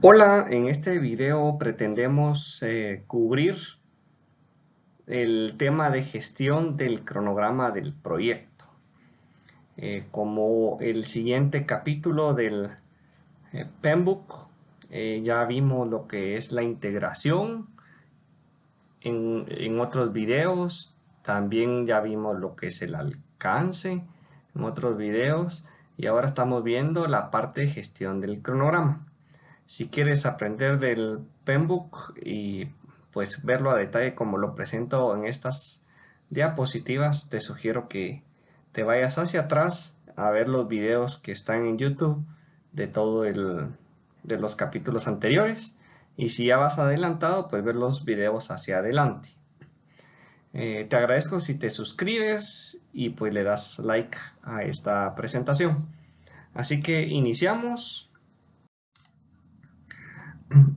Hola, en este video pretendemos cubrir el tema de gestión del cronograma del proyecto. Como el siguiente capítulo del PMBOK, ya vimos lo que es la integración en otros videos, también ya vimos lo que es el alcance en otros videos y ahora estamos viendo la parte de gestión del cronograma. Si quieres aprender del PMBOK y pues verlo a detalle como lo presento en estas diapositivas, te sugiero que te vayas hacia atrás a ver los videos que están en YouTube de los capítulos anteriores, y si ya vas adelantado, pues ver los videos hacia adelante. Te agradezco si te suscribes y pues le das like a esta presentación. Así que iniciamos.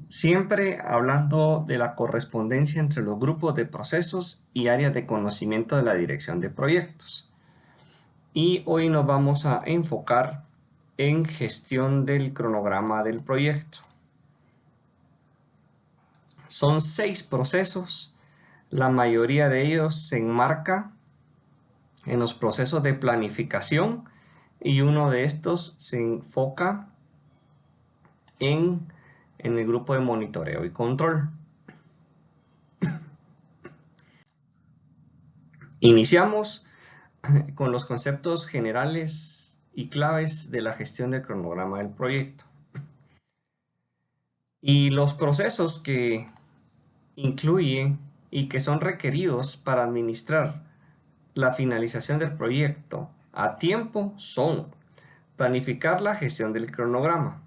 Siempre hablando de la correspondencia entre los grupos de procesos y áreas de conocimiento de la dirección de proyectos. Y hoy nos vamos a enfocar en gestión del cronograma del proyecto. Son 6 procesos, la mayoría de ellos se enmarca en los procesos de planificación y uno de estos se enfoca en el grupo de monitoreo y control. Iniciamos con los conceptos generales y claves de la gestión del cronograma del proyecto. Y los procesos que incluye y que son requeridos para administrar la finalización del proyecto a tiempo son planificar la gestión del cronograma,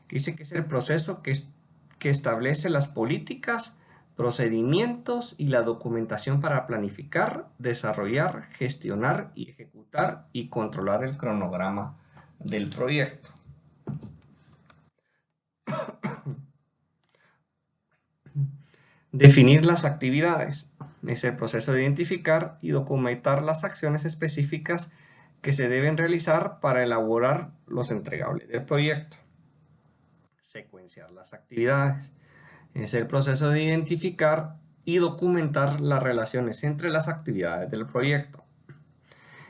que dice que es el proceso que establece las políticas, procedimientos y la documentación para planificar, desarrollar, gestionar y ejecutar y controlar el cronograma del proyecto. Definir las actividades es el proceso de identificar y documentar las acciones específicas que se deben realizar para elaborar los entregables del proyecto. Secuenciar las actividades es el proceso de identificar y documentar las relaciones entre las actividades del proyecto.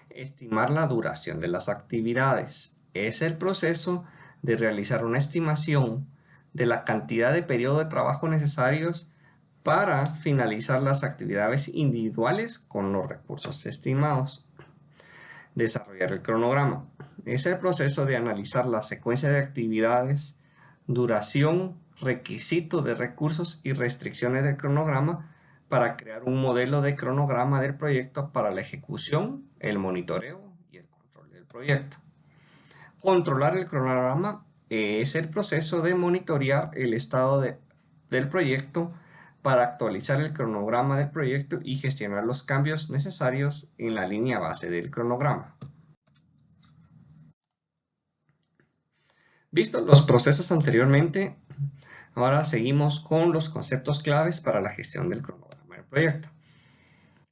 Estimar la duración de las actividades es el proceso de realizar una estimación de la cantidad de periodo de trabajo necesarios para finalizar las actividades individuales con los recursos estimados. Desarrollar el cronograma es el proceso de analizar la secuencia de actividades, duración, requisitos de recursos y restricciones del cronograma para crear un modelo de cronograma del proyecto para la ejecución, el monitoreo y el control del proyecto. Controlar el cronograma es el proceso de monitorear el estado del proyecto para actualizar el cronograma del proyecto y gestionar los cambios necesarios en la línea base del cronograma. Vistos los procesos anteriormente, ahora seguimos con los conceptos claves para la gestión del cronograma del proyecto.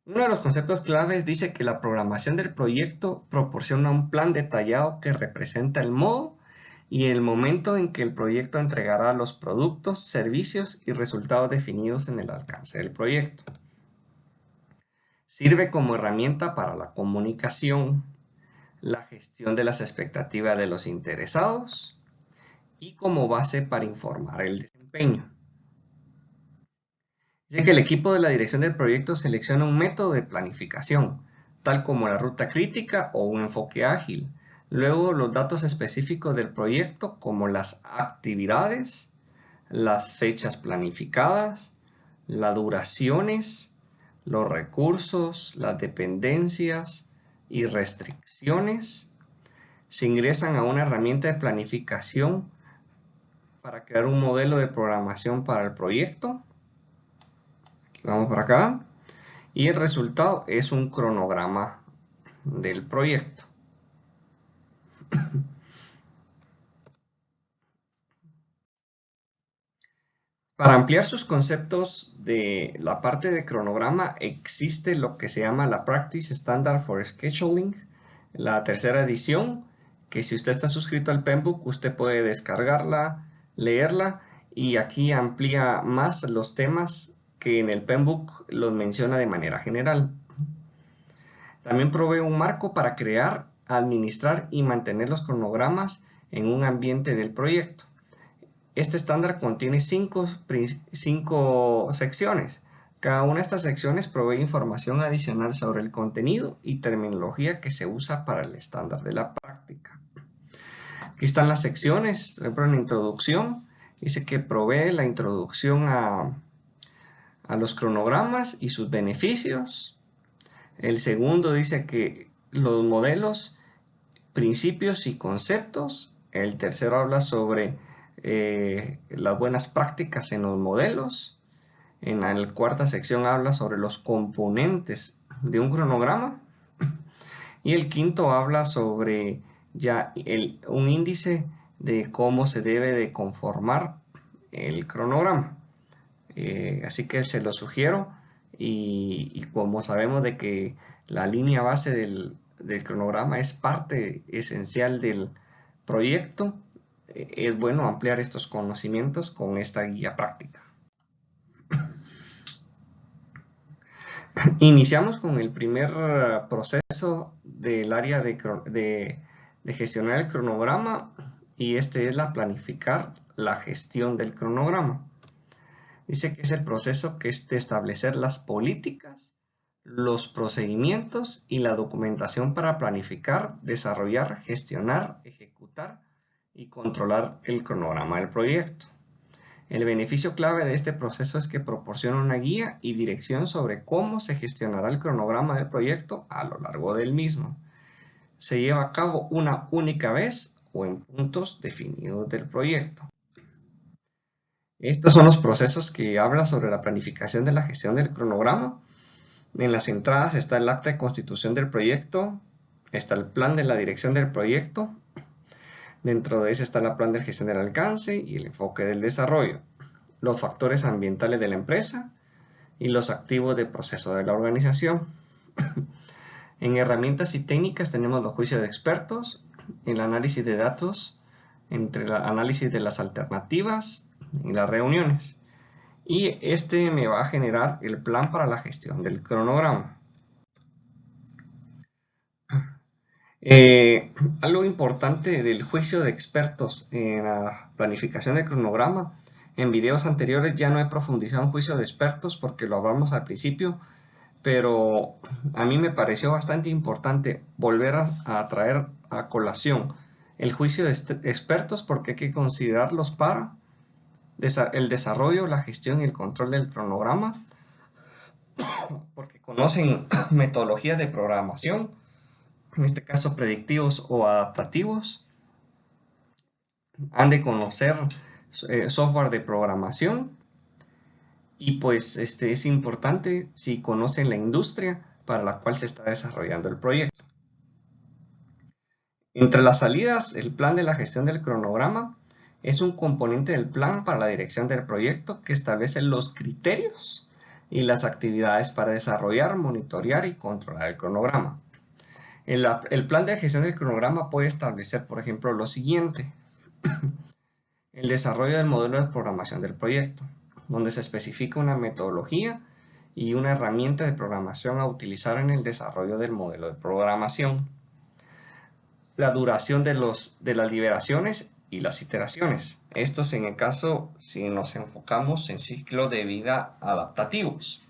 Uno de los conceptos claves dice que la programación del proyecto proporciona un plan detallado que representa el modo y el momento en que el proyecto entregará los productos, servicios y resultados definidos en el alcance del proyecto. Sirve como herramienta para la comunicación, la gestión de las expectativas de los interesados y como base para informar el desempeño. Dice que el equipo de la dirección del proyecto selecciona un método de planificación, tal como la ruta crítica o un enfoque ágil. Luego, los datos específicos del proyecto, como las actividades, las fechas planificadas, las duraciones, los recursos, las dependencias y restricciones, se ingresan a una herramienta de planificación para crear un modelo de programación para el proyecto. Vamos por acá. Y el resultado es un cronograma del proyecto. Para ampliar sus conceptos de la parte de cronograma, existe lo que se llama la Practice Standard for Scheduling, la tercera edición, que si usted está suscrito al PMBOK, usted puede descargarla, leerla y aquí amplía más los temas que en el Penbook los menciona de manera general. También provee un marco para crear, administrar y mantener los cronogramas en un ambiente del proyecto. Este estándar contiene cinco secciones. Cada una de estas secciones provee información adicional sobre el contenido y terminología que se usa para el estándar de la práctica. Aquí están las secciones, por ejemplo, en la introducción, dice que provee la introducción a los cronogramas y sus beneficios. El segundo dice que los modelos, principios y conceptos. El tercero habla sobre las buenas prácticas en los modelos. En la cuarta sección habla sobre los componentes de un cronograma. Y el quinto habla sobre ya un índice de cómo se debe de conformar el cronograma. Así que se lo sugiero, y como sabemos de que la línea base del cronograma es parte esencial del proyecto, es bueno ampliar estos conocimientos con esta guía práctica. Iniciamos con el primer proceso del área de gestionar el cronograma, y este es la planificar la gestión del cronograma. Dice que es el proceso que es de establecer las políticas, los procedimientos y la documentación para planificar, desarrollar, gestionar, ejecutar y controlar el cronograma del proyecto. El beneficio clave de este proceso es que proporciona una guía y dirección sobre cómo se gestionará el cronograma del proyecto a lo largo del mismo. Se lleva a cabo una única vez o en puntos definidos del proyecto. Estos son los procesos que habla sobre la planificación de la gestión del cronograma. En las entradas está el acta de constitución del proyecto, está el plan de la dirección del proyecto, dentro de ese está el plan de gestión del alcance y el enfoque del desarrollo, los factores ambientales de la empresa y los activos de proceso de la organización. En herramientas y técnicas tenemos los juicios de expertos, el análisis de datos, entre el análisis de las alternativas y las reuniones. Y este me va a generar el plan para la gestión del cronograma. Algo importante del juicio de expertos en la planificación del cronograma. En videos anteriores ya no he profundizado en juicio de expertos porque lo hablamos al principio, pero a mí me pareció bastante importante volver a traer a colación el juicio de expertos, porque hay que considerarlos para el desarrollo, la gestión y el control del cronograma, porque conocen metodologías de programación, en este caso predictivos o adaptativos, han de conocer software de programación, y pues es importante si conocen la industria para la cual se está desarrollando el proyecto. Entre las salidas, el plan de la gestión del cronograma es un componente del plan para la dirección del proyecto que establece los criterios y las actividades para desarrollar, monitorear y controlar el cronograma. El plan de gestión del cronograma puede establecer, por ejemplo, lo siguiente: el desarrollo del modelo de programación del proyecto, donde se especifica una metodología y una herramienta de programación a utilizar en el desarrollo del modelo de programación. La duración de las liberaciones y las iteraciones. Esto es en el caso si nos enfocamos en ciclos de vida adaptativos.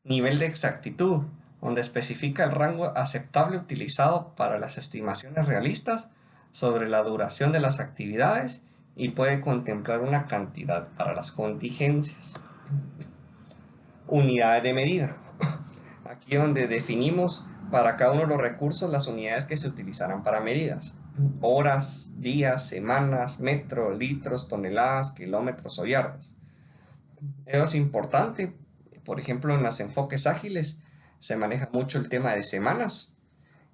Nivel de exactitud, donde especifica el rango aceptable utilizado para las estimaciones realistas sobre la duración de las actividades y puede contemplar una cantidad para las contingencias. Unidades de medida. Aquí es donde definimos para cada uno de los recursos las unidades que se utilizarán para medidas: horas, días, semanas, metros, litros, toneladas, kilómetros o yardas. Eso es importante. Por ejemplo, en los enfoques ágiles se maneja mucho el tema de semanas,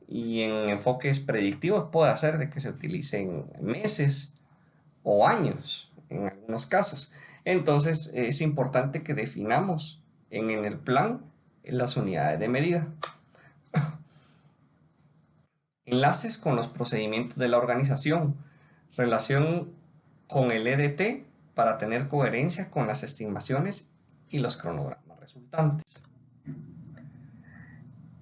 y en enfoques predictivos puede hacer de que se utilicen meses o años en algunos casos. Entonces es importante que definamos en el plan las unidades de medida. Enlaces con los procedimientos de la organización. Relación con el EDT para tener coherencia con las estimaciones y los cronogramas resultantes.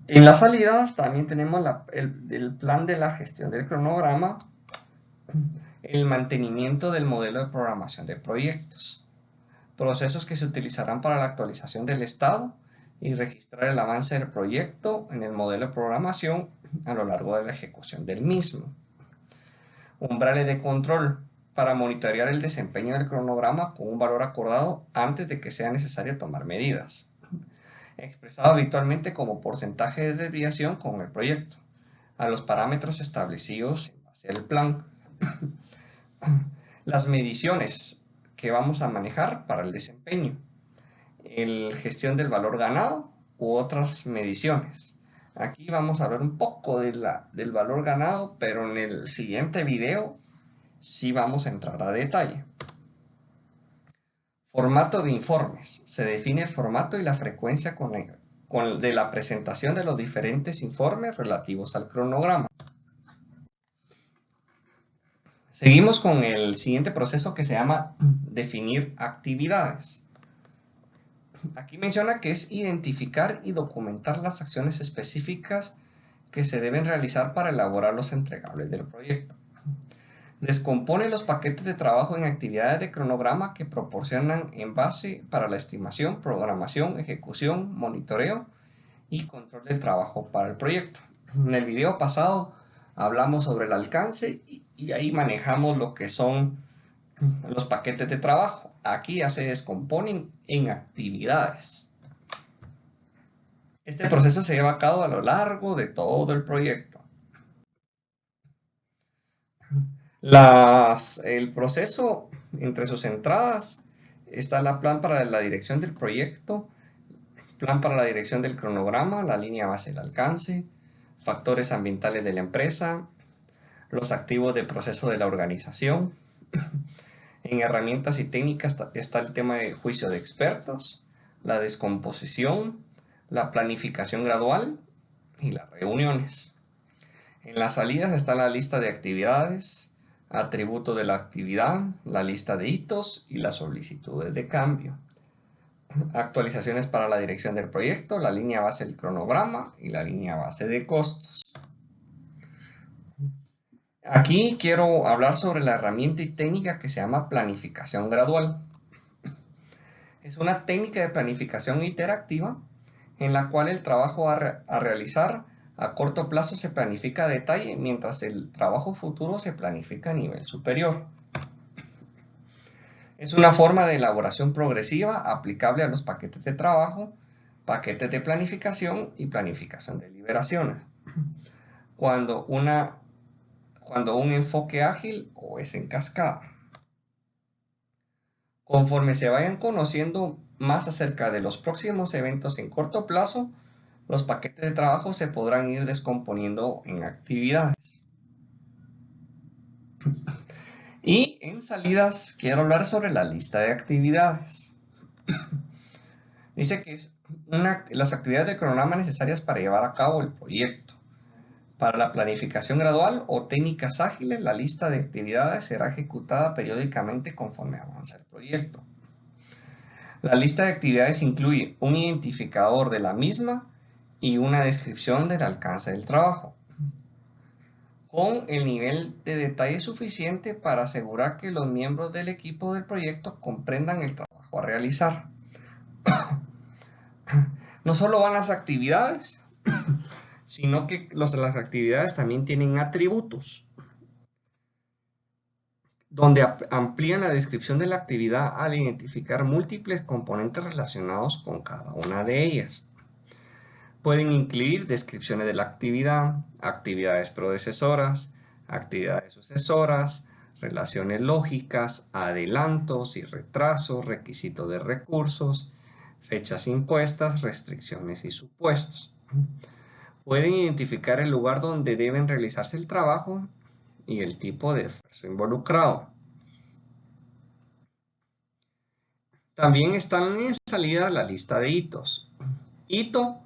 En las salidas también tenemos el plan de la gestión del cronograma, el mantenimiento del modelo de programación de proyectos, procesos que se utilizarán para la actualización del estado y registrar el avance del proyecto en el modelo de programación a lo largo de la ejecución del mismo. Umbrales de control para monitorear el desempeño del cronograma con un valor acordado antes de que sea necesario tomar medidas, expresado habitualmente como porcentaje de desviación con el proyecto, a los parámetros establecidos en base al plan. Las mediciones que vamos a manejar para el desempeño, la gestión del valor ganado u otras mediciones. Aquí vamos a hablar un poco del valor ganado, pero en el siguiente video sí vamos a entrar a detalle. Formato de informes. Se define el formato y la frecuencia de la presentación de los diferentes informes relativos al cronograma. Seguimos con el siguiente proceso que se llama definir actividades. Aquí menciona que es identificar y documentar las acciones específicas que se deben realizar para elaborar los entregables del proyecto. Descompone los paquetes de trabajo en actividades de cronograma que proporcionan en base para la estimación, programación, ejecución, monitoreo y control del trabajo para el proyecto. En el video pasado hablamos sobre el alcance y ahí manejamos lo que son los paquetes de trabajo. Aquí ya se descomponen en actividades. Este proceso se lleva a cabo a lo largo de todo el proyecto. El proceso, entre sus entradas, está la plan para la dirección del proyecto, plan para la dirección del cronograma, la línea base del alcance, factores ambientales de la empresa, los activos de proceso de la organización. En herramientas y técnicas está el tema de juicio de expertos, la descomposición, la planificación gradual y las reuniones. En las salidas está la lista de actividades, atributo de la actividad, la lista de hitos y las solicitudes de cambio. Actualizaciones para la dirección del proyecto, la línea base del cronograma y la línea base de costos. Aquí quiero hablar sobre la herramienta y técnica que se llama planificación gradual. Es una técnica de planificación interactiva en la cual el trabajo a realizar a corto plazo se planifica a detalle, mientras el trabajo futuro se planifica a nivel superior. Es una forma de elaboración progresiva aplicable a los paquetes de trabajo, paquetes de planificación y planificación de liberaciones. Cuando un enfoque ágil o es en cascada. Conforme se vayan conociendo más acerca de los próximos eventos en corto plazo, los paquetes de trabajo se podrán ir descomponiendo en actividades. Y en salidas quiero hablar sobre la lista de actividades. Dice que es las actividades del cronograma necesarias para llevar a cabo el proyecto. Para la planificación gradual o técnicas ágiles, la lista de actividades será ejecutada periódicamente conforme avanza el proyecto. La lista de actividades incluye un identificador de la misma y una descripción del alcance del trabajo, con el nivel de detalle suficiente para asegurar que los miembros del equipo del proyecto comprendan el trabajo a realizar. No solo van las actividades, sino que las actividades también tienen atributos, donde amplían la descripción de la actividad al identificar múltiples componentes relacionados con cada una de ellas. Pueden incluir descripciones de la actividad, actividades predecesoras, actividades sucesoras, relaciones lógicas, adelantos y retrasos, requisitos de recursos, fechas impuestas, restricciones y supuestos. Pueden identificar el lugar donde deben realizarse el trabajo y el tipo de esfuerzo involucrado. También están en salida la lista de hitos. Hito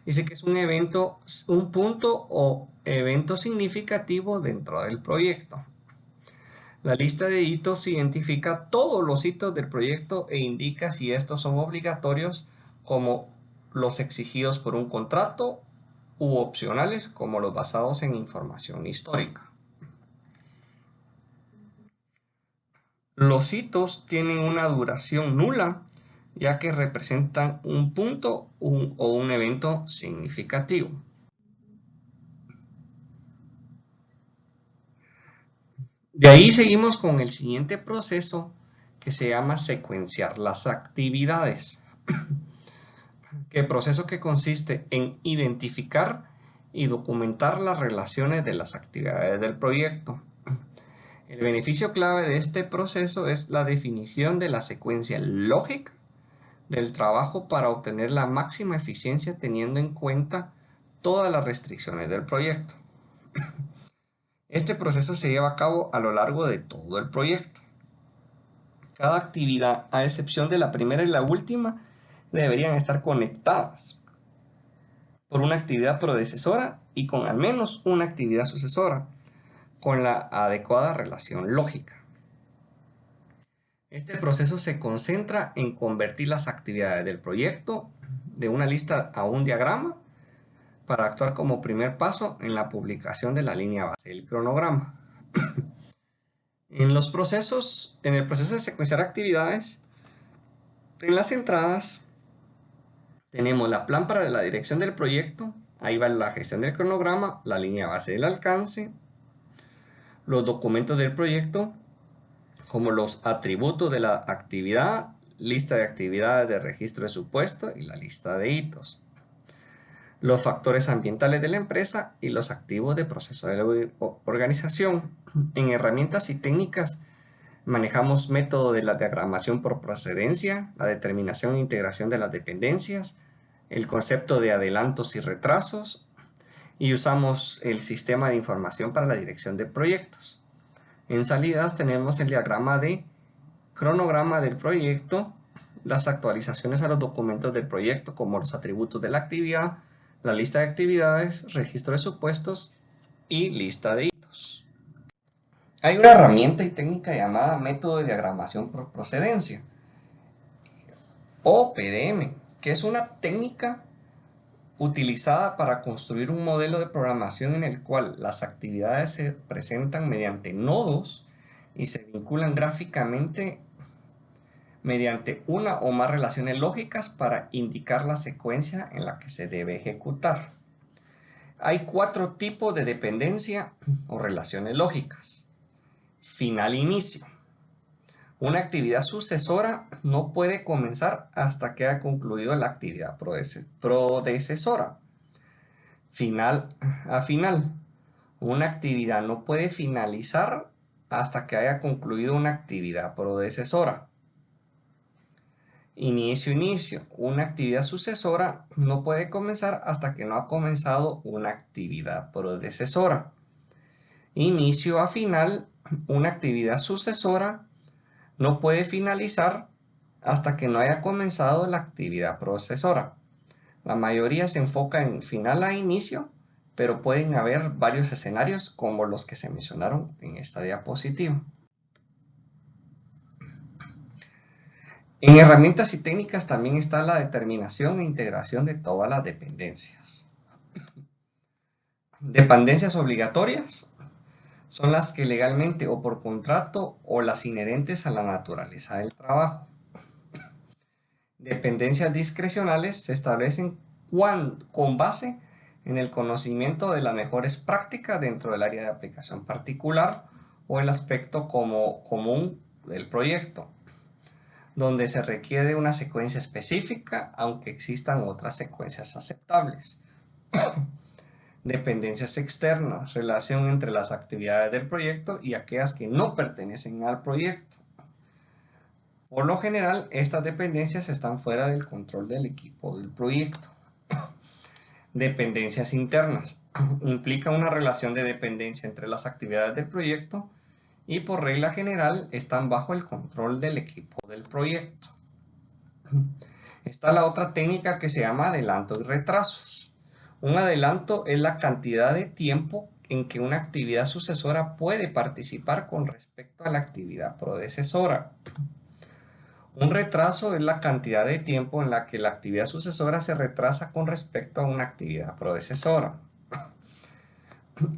dice que es un punto o evento significativo dentro del proyecto. La lista de hitos identifica todos los hitos del proyecto e indica si estos son obligatorios como los exigidos por un contrato u opcionales como los basados en información histórica. Los hitos tienen una duración nula ya que representan un punto o un evento significativo. De ahí seguimos con el siguiente proceso que se llama secuenciar las actividades. El proceso que consiste en identificar y documentar las relaciones de las actividades del proyecto. El beneficio clave de este proceso es la definición de la secuencia lógica del trabajo para obtener la máxima eficiencia teniendo en cuenta todas las restricciones del proyecto. Este proceso se lleva a cabo a lo largo de todo el proyecto. Cada actividad, a excepción de la primera y la última, deberían estar conectadas por una actividad predecesora y con al menos una actividad sucesora, con la adecuada relación lógica. Este proceso se concentra en convertir las actividades del proyecto de una lista a un diagrama para actuar como primer paso en la publicación de la línea base del cronograma. En el proceso de secuenciar actividades, en las entradas tenemos la plan para la dirección del proyecto, ahí va la gestión del cronograma, la línea base del alcance, los documentos del proyecto, como los atributos de la actividad, lista de actividades de registro de supuesto y la lista de hitos. Los factores ambientales de la empresa y los activos de proceso de organización. En herramientas y técnicas manejamos método de la diagramación por procedencia, la determinación e integración de las dependencias, el concepto de adelantos y retrasos, y usamos el sistema de información para la dirección de proyectos. En salidas tenemos el diagrama de cronograma del proyecto, las actualizaciones a los documentos del proyecto como los atributos de la actividad, la lista de actividades, registro de supuestos y lista de hitos. Hay una herramienta y técnica llamada método de diagramación por procedencia o PDM, que es una técnica utilizada para construir un modelo de programación en el cual las actividades se presentan mediante nodos y se vinculan gráficamente mediante una o más relaciones lógicas para indicar la secuencia en la que se debe ejecutar. Hay 4 tipos de dependencia o relaciones lógicas. Final-inicio. Una actividad sucesora no puede comenzar hasta que haya concluido la actividad predecesora. Final a final. Una actividad no puede finalizar hasta que haya concluido una actividad predecesora. Inicio-inicio. Una actividad sucesora no puede comenzar hasta que no ha comenzado una actividad predecesora. Inicio a final. Una actividad sucesora no puede finalizar hasta que no haya comenzado la actividad predecesora. La mayoría se enfoca en final a inicio, pero pueden haber varios escenarios como los que se mencionaron en esta diapositiva. En herramientas y técnicas también está la determinación e integración de todas las dependencias. Dependencias obligatorias son las que legalmente o por contrato o las inherentes a la naturaleza del trabajo. Dependencias discrecionales se establecen con base en el conocimiento de las mejores prácticas dentro del área de aplicación particular o el aspecto común del proyecto, donde se requiere una secuencia específica, aunque existan otras secuencias aceptables. Dependencias externas, relación entre las actividades del proyecto y aquellas que no pertenecen al proyecto. Por lo general, estas dependencias están fuera del control del equipo del proyecto. Dependencias internas. Implica una relación de dependencia entre las actividades del proyecto y por regla general están bajo el control del equipo del proyecto. Está la otra técnica que se llama adelanto y retrasos. Un adelanto es la cantidad de tiempo en que una actividad sucesora puede participar con respecto a la actividad predecesora. Un retraso es la cantidad de tiempo en la que la actividad sucesora se retrasa con respecto a una actividad predecesora.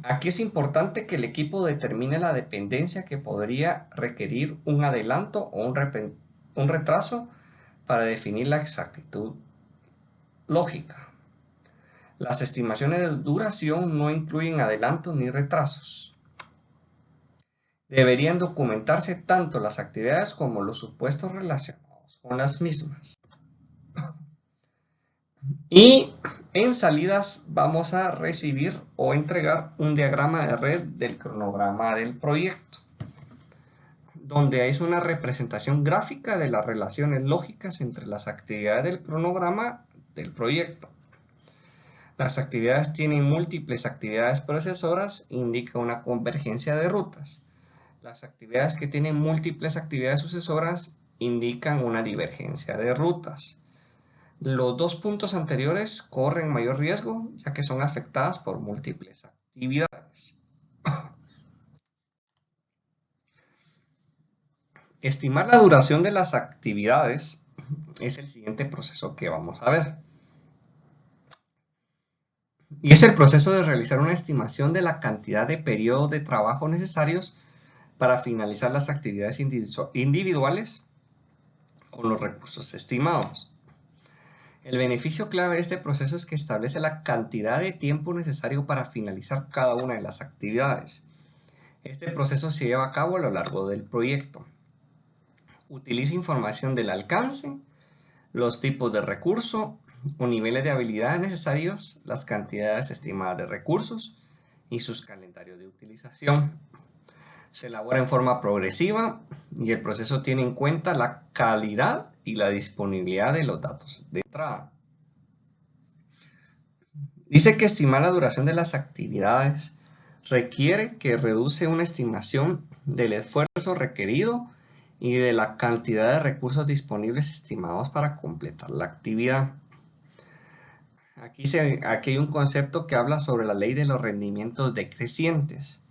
Aquí es importante que el equipo determine la dependencia que podría requerir un adelanto o un retraso para definir la exactitud lógica. Las estimaciones de duración no incluyen adelantos ni retrasos. Deberían documentarse tanto las actividades como los supuestos relacionados con las mismas. Y en salidas vamos a recibir o entregar un diagrama de red del cronograma del proyecto, donde es una representación gráfica de las relaciones lógicas entre las actividades del cronograma del proyecto. Las actividades tienen múltiples actividades procesoras, indica una convergencia de rutas. Las actividades que tienen múltiples actividades sucesoras indican una divergencia de rutas. Los dos puntos anteriores corren mayor riesgo, ya que son afectadas por múltiples actividades. Estimar la duración de las actividades es el siguiente proceso que vamos a ver. Y es el proceso de realizar una estimación de la cantidad de periodos de trabajo necesarios para finalizar las actividades individuales con los recursos estimados. El beneficio clave de este proceso es que establece la cantidad de tiempo necesario para finalizar cada una de las actividades. Este proceso se lleva a cabo a lo largo del proyecto. Utiliza información del alcance, los tipos de recurso o niveles de habilidades necesarios, las cantidades estimadas de recursos y sus calendarios de utilización. Se elabora en forma progresiva y el proceso tiene en cuenta la calidad y la disponibilidad de los datos de entrada. Dice que estimar la duración de las actividades requiere que reduce una estimación del esfuerzo requerido y de la cantidad de recursos disponibles estimados para completar la actividad. Aquí hay un concepto que habla sobre la ley de los rendimientos decrecientes.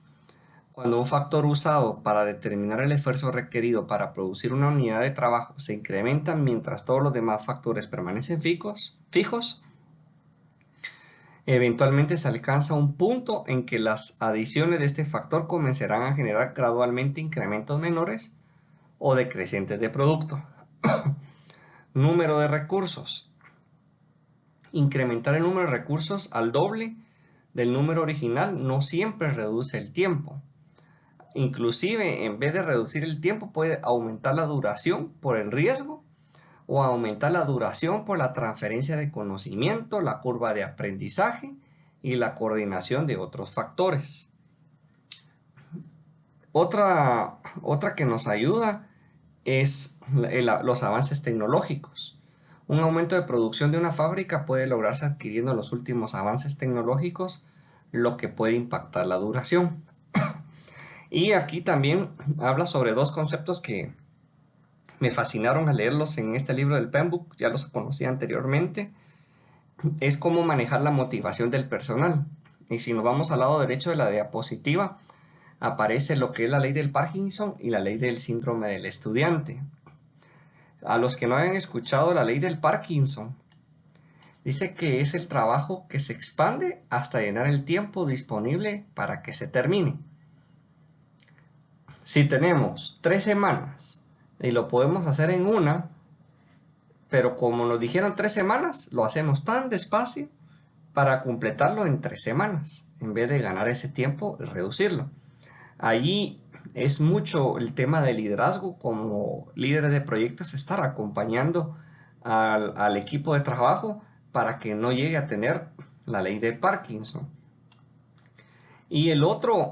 Cuando un factor usado para determinar el esfuerzo requerido para producir una unidad de trabajo se incrementa mientras todos los demás factores permanecen fijos, eventualmente se alcanza un punto en que las adiciones de este factor comenzarán a generar gradualmente incrementos menores o decrecientes de producto. Número de recursos. Incrementar el número de recursos al doble del número original no siempre reduce el tiempo. Inclusive, en vez de reducir el tiempo, puede aumentar la duración por el riesgo o aumentar la duración por la transferencia de conocimiento, la curva de aprendizaje y la coordinación de otros factores. Otra que nos ayuda es los avances tecnológicos. Un aumento de producción de una fábrica puede lograrse adquiriendo los últimos avances tecnológicos, lo que puede impactar la duración. Y aquí también habla sobre dos conceptos que me fascinaron al leerlos en este libro del PMBOK, ya los conocía anteriormente. Es cómo manejar la motivación del personal. Y si nos vamos al lado derecho de la diapositiva, aparece lo que es la ley del Parkinson y la ley del síndrome del estudiante. A los que no hayan escuchado la ley del Parkinson, dice que es el trabajo que se expande hasta llenar el tiempo disponible para que se termine. Si tenemos 3 semanas y lo podemos hacer en una, pero como nos dijeron 3 semanas, lo hacemos tan despacio para completarlo en 3 semanas, en vez de ganar ese tiempo y reducirlo. Allí es mucho el tema del liderazgo, como líderes de proyectos, estar acompañando al equipo de trabajo para que no llegue a tener la ley de Parkinson. Y el otro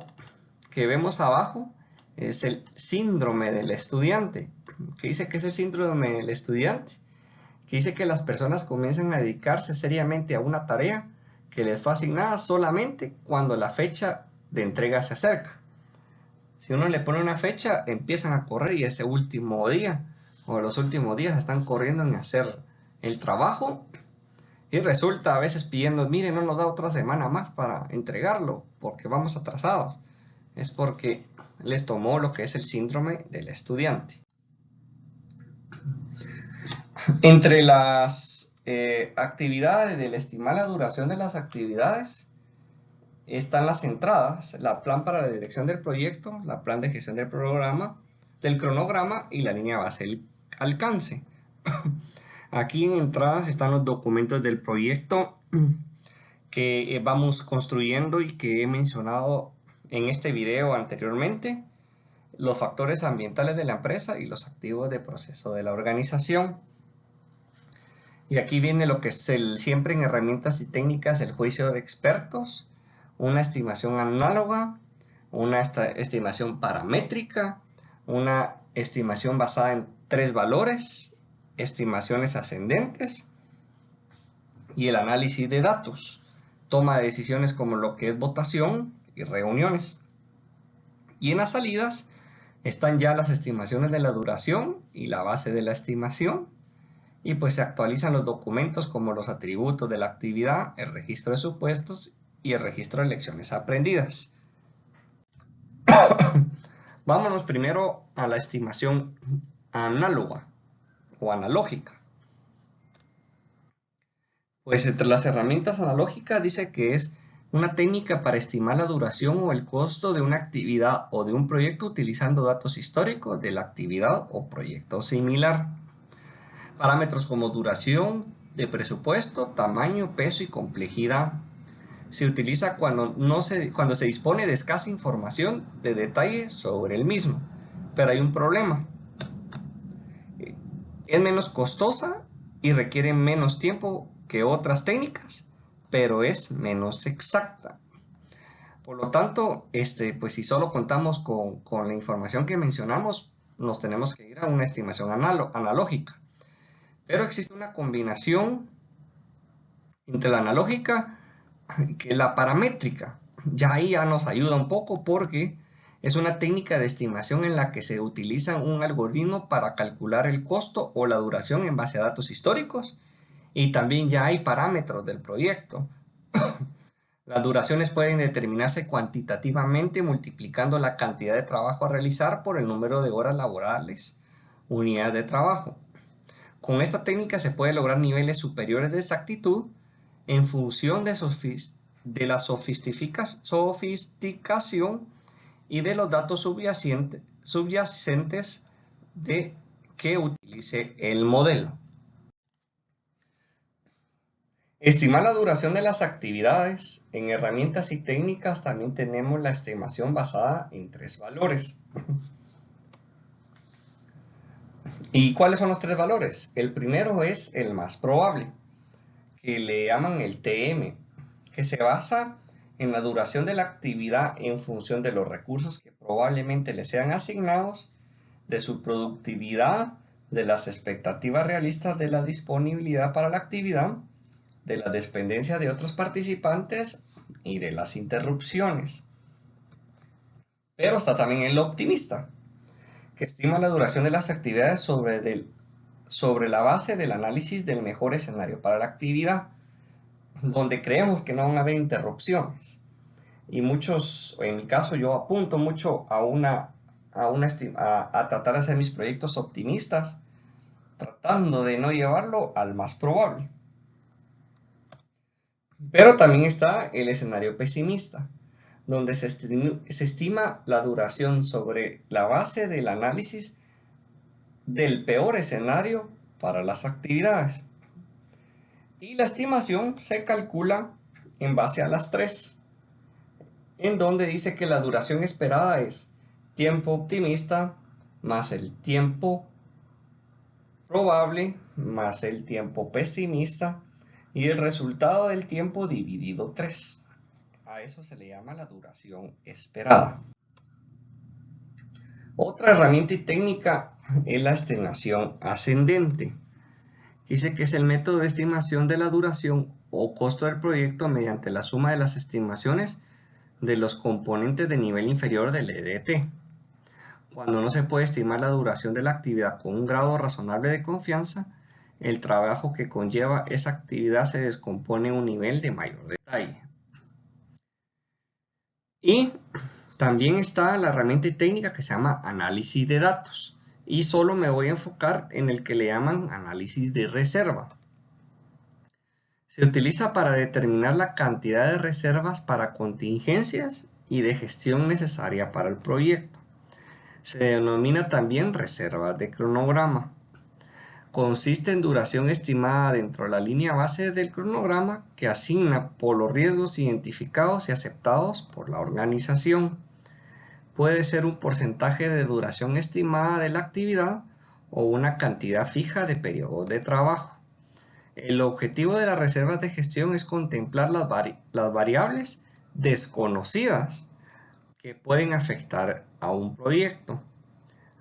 que vemos abajo es el síndrome del estudiante. ¿Qué dice que es el síndrome del estudiante? Que dice que las personas comienzan a dedicarse seriamente a una tarea que les fue asignada solamente cuando la fecha de entrega se acerca. Si uno le pone una fecha, empiezan a correr y ese último día o los últimos días están corriendo en hacer el trabajo y resulta a veces pidiendo, mire, no nos da otra semana más para entregarlo. ¿Por qué vamos atrasados? Es porque les tomó lo que es el síndrome del estudiante. Entre las actividades del estimar la duración de las actividades están las entradas, la plan para la dirección del proyecto, la plan de gestión del programa, del cronograma y la línea base del alcance. Aquí en entradas están los documentos del proyecto que vamos construyendo y que he mencionado en este video anteriormente, los factores ambientales de la empresa y los activos de proceso de la organización. Y aquí viene lo que es siempre en herramientas y técnicas, el juicio de expertos, una estimación análoga, una estimación paramétrica, una estimación basada en 3 valores, estimaciones ascendentes y el análisis de datos, toma de decisiones como lo que es votación y reuniones. Y en las salidas están ya las estimaciones de la duración y la base de la estimación. Y pues se actualizan los documentos como los atributos de la actividad, el registro de supuestos y el registro de lecciones aprendidas. Vámonos primero a la estimación análoga o analógica. Pues entre las herramientas analógicas dice que es una técnica para estimar la duración o el costo de una actividad o de un proyecto utilizando datos históricos de la actividad o proyecto similar. Parámetros como duración, de presupuesto, tamaño, peso y complejidad. Se utiliza cuando se dispone de escasa información de detalle sobre el mismo, pero hay un problema. Es menos costosa y requiere menos tiempo que otras técnicas, pero es menos exacta. Por lo tanto, pues si solo contamos con la información que mencionamos, nos tenemos que ir a una estimación analógica. Pero existe una combinación entre la analógica que la paramétrica. Ya ahí ya nos ayuda un poco porque es una técnica de estimación en la que se utiliza un algoritmo para calcular el costo o la duración en base a datos históricos y también ya hay parámetros del proyecto. Las duraciones pueden determinarse cuantitativamente multiplicando la cantidad de trabajo a realizar por el número de horas laborales, unidades de trabajo. Con esta técnica se puede lograr niveles superiores de exactitud en función de la sofisticación y de los datos subyacentes de que utilice el modelo. Estimar la duración de las actividades. En herramientas y técnicas también tenemos la estimación basada en 3 valores. ¿Y cuáles son los 3 valores? El primero es el más probable, que le llaman el TM, que se basa en la duración de la actividad en función de los recursos que probablemente le sean asignados, de su productividad, de las expectativas realistas de la disponibilidad para la actividad, de la dependencia de otros participantes y de las interrupciones. Pero está también el optimista, que estima la duración de las actividades sobre la base del análisis del mejor escenario para la actividad, donde creemos que no van a haber interrupciones. Y muchos, en mi caso, yo apunto mucho a tratar de hacer mis proyectos optimistas, tratando de no llevarlo al más probable. Pero también está el escenario pesimista, donde se estima la duración sobre la base del análisis del peor escenario para las actividades. Y la estimación se calcula en base a las 3, en donde dice que la duración esperada es tiempo optimista más el tiempo probable más el tiempo pesimista y el resultado del tiempo dividido 3. A eso se le llama la duración esperada. Otra herramienta y técnica es la estimación ascendente. Dice que es el método de estimación de la duración o costo del proyecto mediante la suma de las estimaciones de los componentes de nivel inferior del EDT. Cuando no se puede estimar la duración de la actividad con un grado razonable de confianza, el trabajo que conlleva esa actividad se descompone en un nivel de mayor detalle. También está la herramienta y técnica que se llama análisis de datos. Y solo me voy a enfocar en el que le llaman análisis de reserva. Se utiliza para determinar la cantidad de reservas para contingencias y de gestión necesaria para el proyecto. Se denomina también reservas de cronograma. Consiste en duración estimada dentro de la línea base del cronograma que asigna por los riesgos identificados y aceptados por la organización. Puede ser un porcentaje de duración estimada de la actividad o una cantidad fija de periodos de trabajo. El objetivo de las reservas de gestión es contemplar las variables desconocidas que pueden afectar a un proyecto.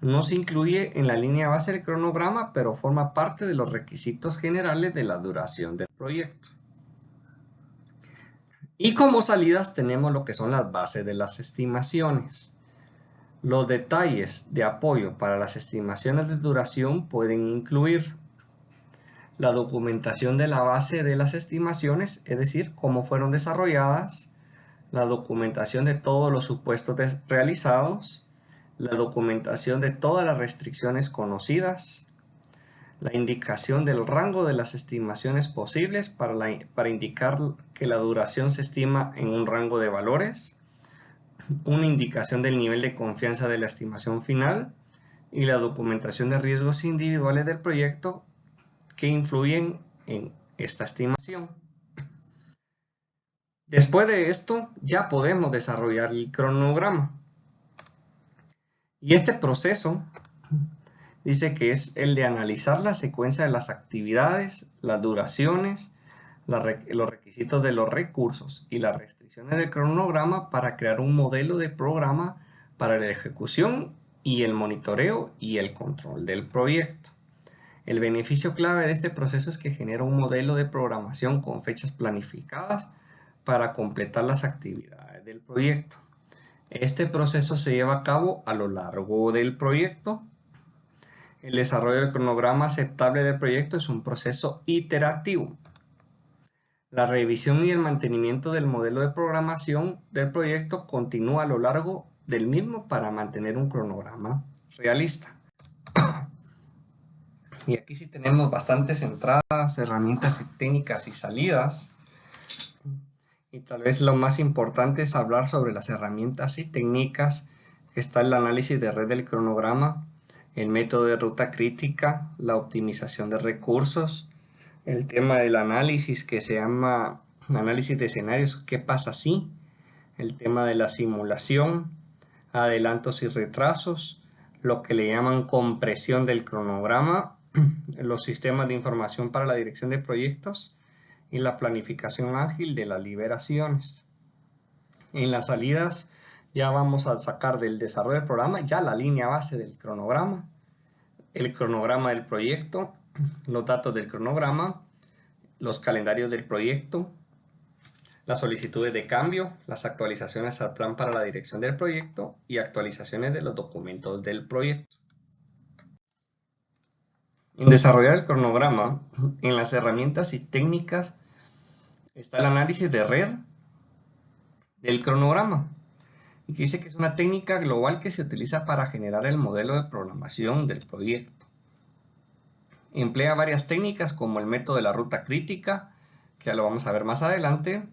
No se incluye en la línea base del cronograma, pero forma parte de los requisitos generales de la duración del proyecto. Y como salidas tenemos lo que son las bases de las estimaciones. Los detalles de apoyo para las estimaciones de duración pueden incluir la documentación de la base de las estimaciones, es decir, cómo fueron desarrolladas, la documentación de todos los supuestos realizados, la documentación de todas las restricciones conocidas, la indicación del rango de las estimaciones posibles para indicar que la duración se estima en un rango de valores, una indicación del nivel de confianza de la estimación final y la documentación de riesgos individuales del proyecto que influyen en esta estimación. Después de esto ya podemos desarrollar el cronograma. Y este proceso dice que es el de analizar la secuencia de las actividades, las duraciones, los requisitos de los recursos y las restricciones del cronograma para crear un modelo de programa para la ejecución y el monitoreo y el control del proyecto. El beneficio clave de este proceso es que genera un modelo de programación con fechas planificadas para completar las actividades del proyecto. Este proceso se lleva a cabo a lo largo del proyecto. El desarrollo del cronograma aceptable del proyecto es un proceso iterativo. La revisión y el mantenimiento del modelo de programación del proyecto continúa a lo largo del mismo para mantener un cronograma realista. Y aquí sí tenemos bastantes entradas, herramientas técnicas y salidas. Y tal vez lo más importante es hablar sobre las herramientas y técnicas. Está el análisis de red del cronograma, el método de ruta crítica, la optimización de recursos, el tema del análisis que se llama análisis de escenarios, ¿qué pasa si? El tema de la simulación, adelantos y retrasos, lo que le llaman compresión del cronograma, los sistemas de información para la dirección de proyectos y la planificación ágil de las liberaciones. En las salidas ya vamos a sacar del desarrollo del programa ya la línea base del cronograma, el cronograma del proyecto, los datos del cronograma, los calendarios del proyecto, las solicitudes de cambio, las actualizaciones al plan para la dirección del proyecto y actualizaciones de los documentos del proyecto. En desarrollar el cronograma, en las herramientas y técnicas está el análisis de red del cronograma. Y que dice que es una técnica global que se utiliza para generar el modelo de programación del proyecto. Emplea varias técnicas como el método de la ruta crítica, que ya lo vamos a ver más adelante,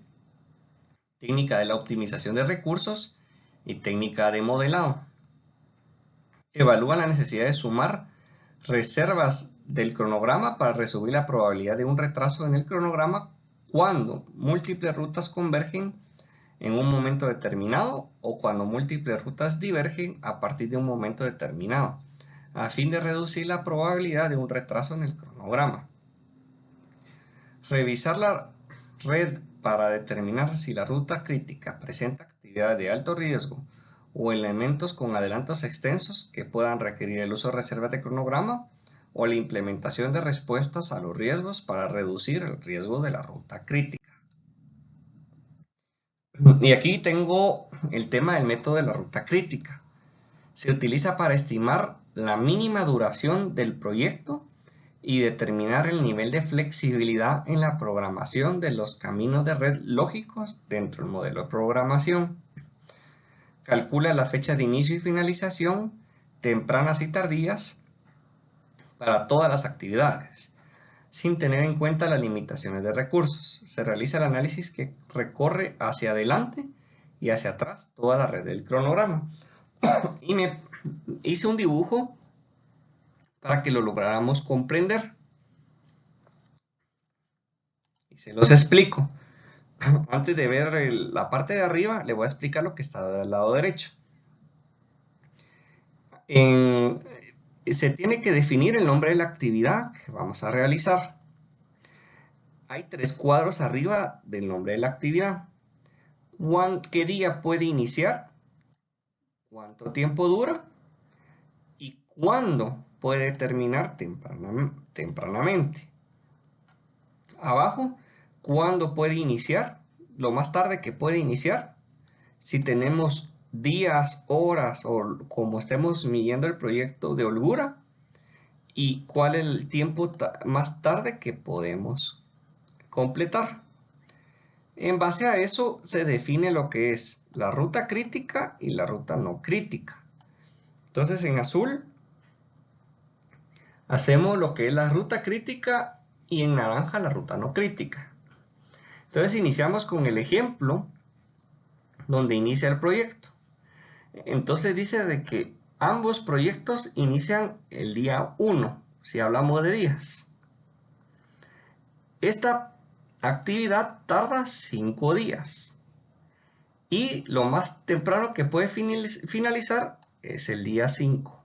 técnica de la optimización de recursos y técnica de modelado. Evalúa la necesidad de sumar reservas del cronograma para resolver la probabilidad de un retraso en el cronograma cuando múltiples rutas convergen en un momento determinado o cuando múltiples rutas divergen a partir de un momento determinado, a fin de reducir la probabilidad de un retraso en el cronograma. Revisar la red para determinar si la ruta crítica presenta actividades de alto riesgo o elementos con adelantos extensos que puedan requerir el uso de reservas de cronograma o la implementación de respuestas a los riesgos para reducir el riesgo de la ruta crítica. Y aquí tengo el tema del método de la ruta crítica. Se utiliza para estimar la mínima duración del proyecto y determinar el nivel de flexibilidad en la programación de los caminos de red lógicos dentro del modelo de programación. calcula la fecha de inicio y finalización, tempranas y tardías, para todas las actividades, sin tener en cuenta las limitaciones de recursos. Se realiza el análisis que recorre hacia adelante y hacia atrás toda la red del cronograma. Y me hice un dibujo para que lo lográramos comprender. Y se los explico. Antes de ver la parte de arriba, le voy a explicar lo que está del lado derecho. Se tiene que definir el nombre de la actividad que vamos a realizar. Hay 3 cuadros arriba del nombre de la actividad. ¿Qué día puede iniciar? ¿Cuánto tiempo dura? ¿Y cuándo puede terminar tempranamente? Abajo, ¿cuándo puede iniciar? Lo más tarde que puede iniciar. Si tenemos días, horas o como estemos midiendo el proyecto de holgura. Y cuál es el tiempo más tarde que podemos completar. En base a eso se define lo que es la ruta crítica y la ruta no crítica. Entonces en azul hacemos lo que es la ruta crítica y en naranja la ruta no crítica. Entonces iniciamos con el ejemplo donde inicia el proyecto. Entonces dice de que ambos proyectos inician el día 1, si hablamos de días. Esta actividad tarda 5 días. Y lo más temprano que puede finalizar es el día 5.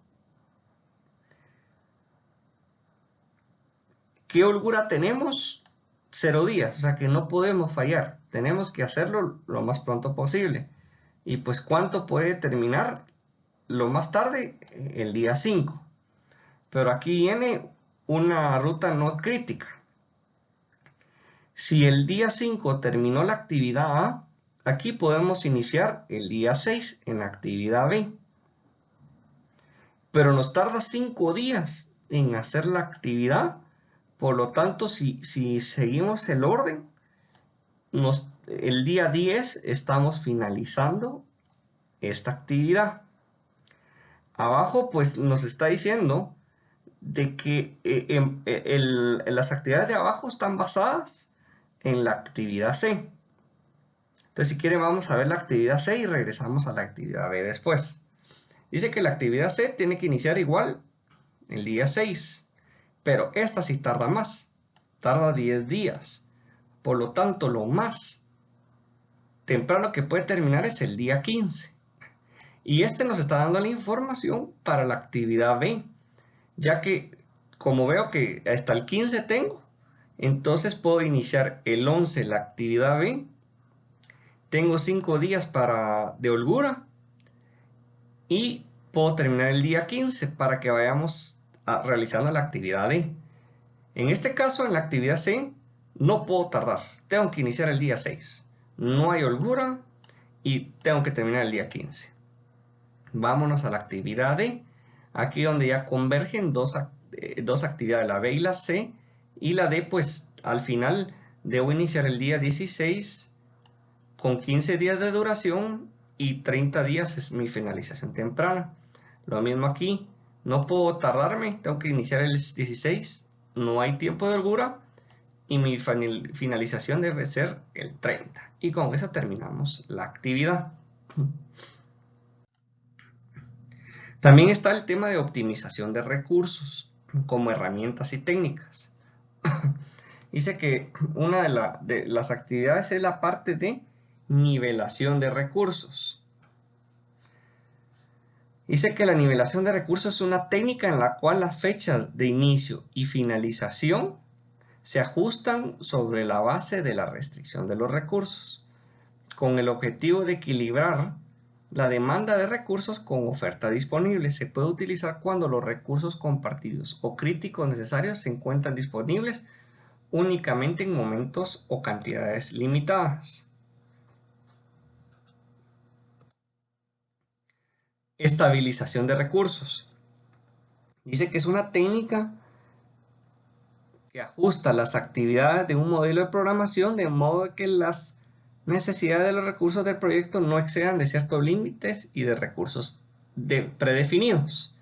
¿Qué holgura tenemos? 0 días, o sea que no podemos fallar. Tenemos que hacerlo lo más pronto posible. Y pues ¿cuánto puede terminar? Lo más tarde, el día 5. Pero aquí viene una ruta no crítica. Si el día 5 terminó la actividad A, aquí podemos iniciar el día 6 en la actividad B. Pero nos tarda 5 días en hacer la actividad. Por lo tanto, si seguimos el orden, el día 10 estamos finalizando esta actividad. Abajo pues nos está diciendo de que las actividades de abajo están basadas en la actividad C. Entonces si quieren vamos a ver la actividad C y regresamos a la actividad B después. Dice que la actividad C tiene que iniciar igual el día 6, pero esta sí tarda más, tarda 10 días. Por lo tanto, lo más temprano que puede terminar es el día 15. Y este nos está dando la información para la actividad B, ya que como veo que hasta el 15 tengo, entonces puedo iniciar el 11 la actividad B. Tengo 5 días de holgura y puedo terminar el día 15 para que vayamos realizando la actividad D. En este caso, en la actividad C, no puedo tardar. Tengo que iniciar el día 6. No hay holgura y tengo que terminar el día 15. Vámonos a la actividad D. Aquí donde ya convergen dos actividades, la B y la C. Y la D, pues al final debo iniciar el día 16 con 15 días de duración y 30 días es mi finalización temprana. Lo mismo aquí, no puedo tardarme, tengo que iniciar el 16, no hay tiempo de holgura y mi finalización debe ser el 30. Y con eso terminamos la actividad. También está el tema de optimización de recursos como herramientas y técnicas. Dice que una de las actividades es la parte de nivelación de recursos. Dice que la nivelación de recursos es una técnica en la cual las fechas de inicio y finalización se ajustan sobre la base de la restricción de los recursos, con el objetivo de equilibrar la demanda de recursos con oferta disponible. Se puede utilizar cuando los recursos compartidos o críticos necesarios se encuentran disponibles únicamente en momentos o cantidades limitadas. Estabilización de recursos. Dice que es una técnica que ajusta las actividades de un modelo de programación de modo que las necesidad de los recursos del proyecto no excedan de ciertos límites y de recursos predefinidos.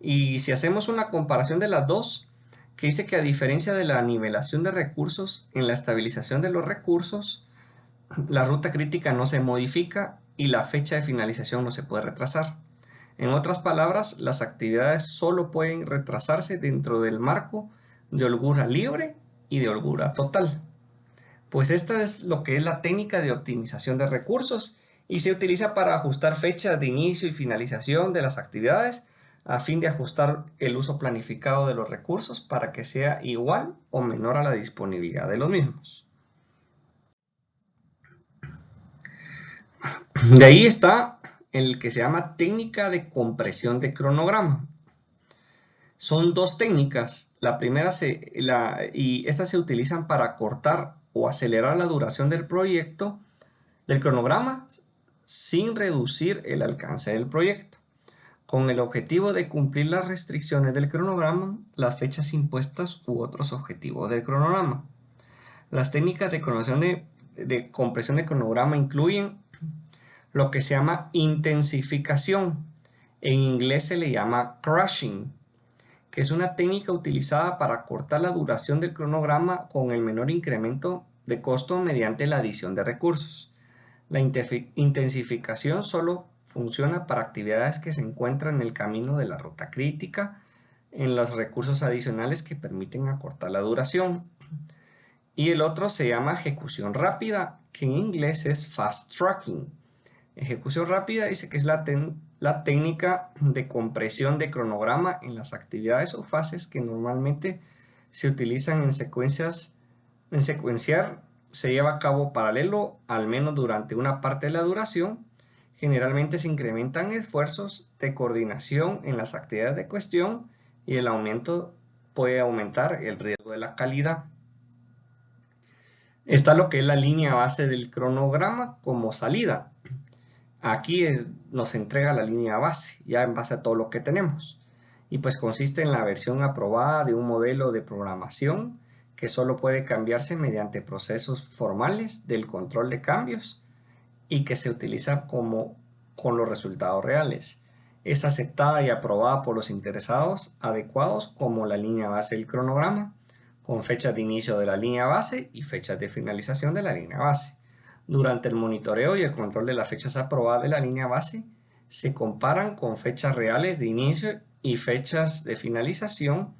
Y si hacemos una comparación de las dos, que dice que a diferencia de la nivelación de recursos, en la estabilización de los recursos, la ruta crítica no se modifica y la fecha de finalización no se puede retrasar. En otras palabras, las actividades solo pueden retrasarse dentro del marco de holgura libre y de holgura total. Pues esta es lo que es la técnica de optimización de recursos y se utiliza para ajustar fechas de inicio y finalización de las actividades a fin de ajustar el uso planificado de los recursos para que sea igual o menor a la disponibilidad de los mismos. De ahí está el que se llama técnica de compresión de cronograma. Son dos técnicas. La primera y estas se utilizan para acortar o acelerar la duración del proyecto, del cronograma, sin reducir el alcance del proyecto, con el objetivo de cumplir las restricciones del cronograma, las fechas impuestas u otros objetivos del cronograma. Las técnicas de compresión de cronograma incluyen lo que se llama intensificación. En inglés se le llama crushing, que es una técnica utilizada para acortar la duración del cronograma con el menor incremento de costo mediante la adición de recursos. La intensificación solo funciona para actividades que se encuentran en el camino de la ruta crítica, en los recursos adicionales que permiten acortar la duración. Y el otro se llama ejecución rápida, que en inglés es fast tracking. Ejecución rápida dice que es la técnica de compresión de cronograma en las actividades o fases que normalmente se utilizan en secuenciar, se lleva a cabo paralelo, al menos durante una parte de la duración. Generalmente se incrementan esfuerzos de coordinación en las actividades de cuestión y el aumento puede aumentar el riesgo de la calidad. Está lo que es la línea base del cronograma como salida. Aquí nos entrega la línea base, ya en base a todo lo que tenemos. Y pues consiste en la versión aprobada de un modelo de programación que solo puede cambiarse mediante procesos formales del control de cambios y que se utiliza con los resultados reales. Es aceptada y aprobada por los interesados adecuados como la línea base del cronograma, con fechas de inicio de la línea base y fechas de finalización de la línea base. Durante el monitoreo y el control de las fechas aprobadas de la línea base, se comparan con fechas reales de inicio y fechas de finalización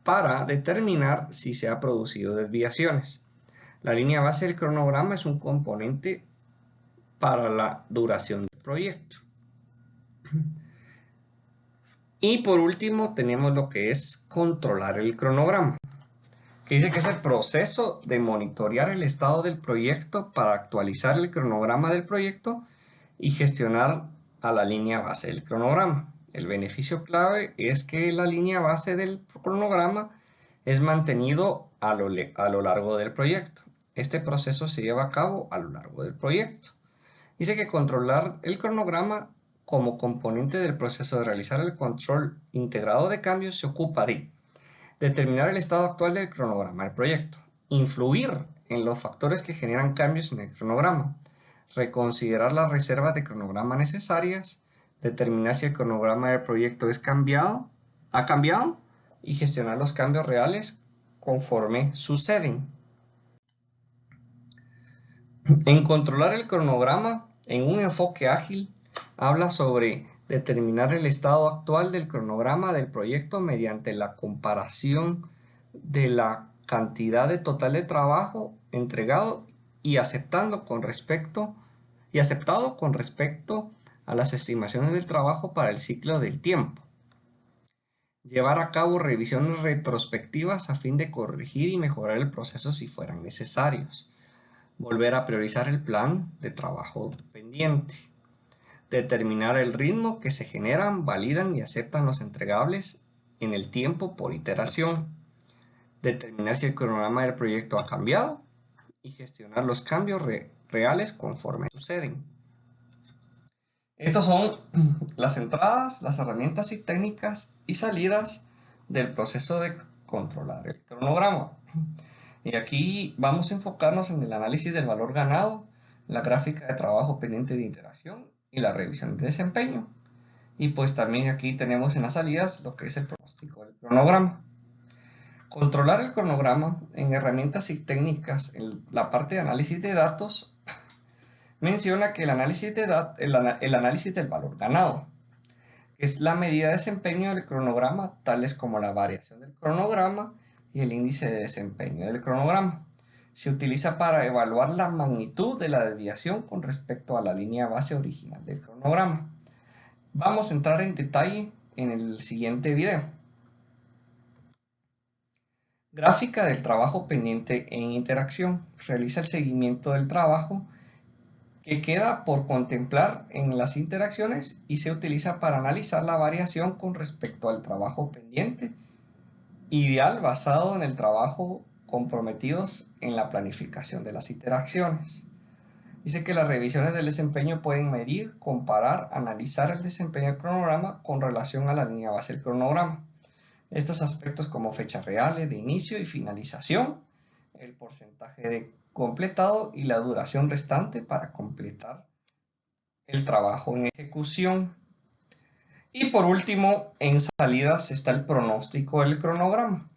para determinar si se han producido desviaciones. La línea base del cronograma es un componente para la duración del proyecto. Y por último tenemos lo que es controlar el cronograma, que dice que es el proceso de monitorear el estado del proyecto para actualizar el cronograma del proyecto y gestionar a la línea base del cronograma. El beneficio clave es que la línea base del cronograma es mantenido a lo largo del proyecto. Este proceso se lleva a cabo a lo largo del proyecto. Dice que controlar el cronograma como componente del proceso de realizar el control integrado de cambios se ocupa de determinar el estado actual del cronograma del proyecto, influir en los factores que generan cambios en el cronograma, reconsiderar las reservas de cronograma necesarias, determinar si el cronograma del proyecto ha cambiado y gestionar los cambios reales conforme suceden. En controlar el cronograma, en un enfoque ágil, habla sobre determinar el estado actual del cronograma del proyecto mediante la comparación de la cantidad total de trabajo entregado y aceptado con respecto a las estimaciones del trabajo para el ciclo del tiempo. Llevar a cabo revisiones retrospectivas a fin de corregir y mejorar el proceso si fueran necesarios. Volver a priorizar el plan de trabajo pendiente. Determinar el ritmo que se generan, validan y aceptan los entregables en el tiempo por iteración. Determinar si el cronograma del proyecto ha cambiado y gestionar los cambios reales conforme suceden. Estas son las entradas, las herramientas y técnicas y salidas del proceso de controlar el cronograma. Y aquí vamos a enfocarnos en el análisis del valor ganado la gráfica de trabajo pendiente de interacción y la revisión de desempeño. Y pues también aquí tenemos en las salidas lo que es el pronóstico del cronograma. Controlar el cronograma en herramientas y técnicas en la parte de análisis de datos menciona que el análisis del valor ganado, que es la medida de desempeño del cronograma, tales como la variación del cronograma y el índice de desempeño del cronograma. Se utiliza para evaluar la magnitud de la desviación con respecto a la línea base original del cronograma. Vamos a entrar en detalle en el siguiente video. Gráfica del trabajo pendiente en interacción. Realiza el seguimiento del trabajo que queda por contemplar en las interacciones y se utiliza para analizar la variación con respecto al trabajo pendiente ideal basado en el trabajo comprometidos en la planificación de las interacciones. Dice que las revisiones del desempeño pueden medir, comparar, analizar el desempeño del cronograma con relación a la línea base del cronograma. Estos aspectos como fechas reales de inicio y finalización, el porcentaje de completado y la duración restante para completar el trabajo en ejecución. Y por último, en salidas está el pronóstico del cronograma.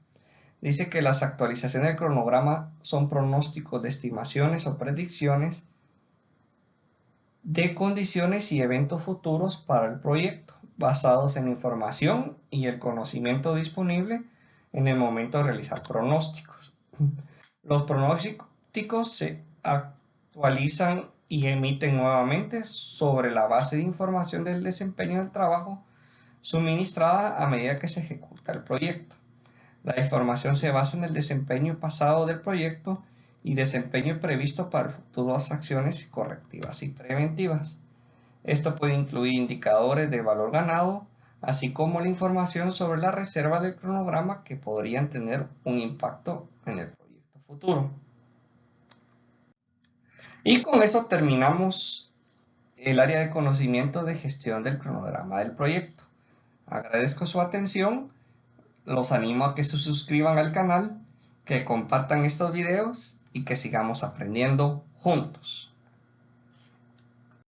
Dice que las actualizaciones del cronograma son pronósticos de estimaciones o predicciones de condiciones y eventos futuros para el proyecto, basados en la información y el conocimiento disponible en el momento de realizar pronósticos. Los pronósticos se actualizan y emiten nuevamente sobre la base de información del desempeño del trabajo suministrada a medida que se ejecuta el proyecto. La información se basa en el desempeño pasado del proyecto y desempeño previsto para futuras acciones correctivas y preventivas. Esto puede incluir indicadores de valor ganado, así como la información sobre las reservas del cronograma que podrían tener un impacto en el proyecto futuro. Y con eso terminamos el área de conocimiento de gestión del cronograma del proyecto. Agradezco su atención, los animo a que se suscriban al canal, que compartan estos videos y que sigamos aprendiendo juntos.